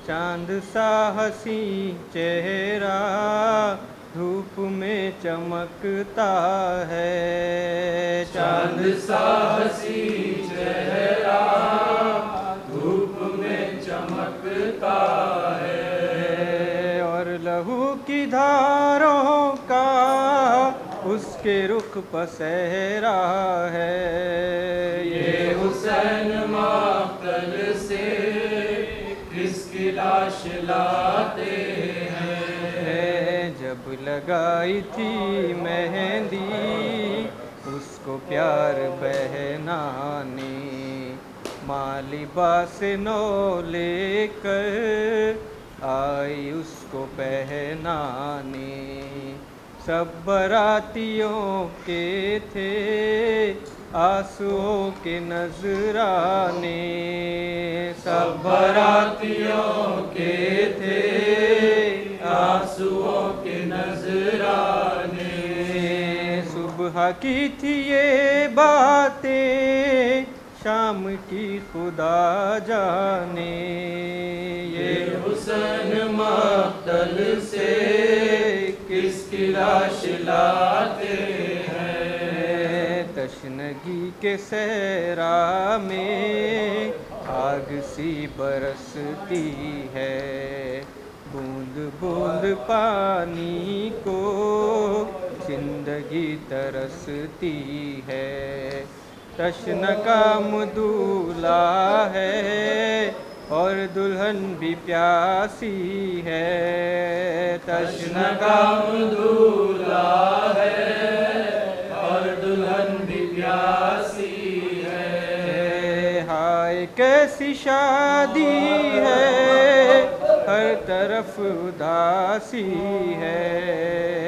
चांद सा हसी चेहरा धूप में चमकता है। चांद सा हसी चेहरा धूप में चमकता है। और लहू की धारों का उसके रुख पसेरा है। ये हुसैन मातल से किसकी लाश लाते हैं। जब लगाई थी मेहंदी उसको प्यार बहनाने, माँ लिबास नो लेकर आई उसको पहनाने। सब बरातियों के थे आंसुओं के नजराने। सब बरातियों के थे आंसुओं के नजराने। सुबह की थी ये बातें शाम की खुदा जाने। ये हुसैन मातल से किसकी लाश लाते हैं। तशनगी के सहरा में आग सी बरसती है। बूंद बूंद पानी को जिंदगी तरसती है। तश्न का दूल्हा है और दुल्हन भी प्यासी है। तश्न का दूल्हा है और दुल्हन भी प्यासी है। हाय कैसी शादी है हर तरफ उदासी है।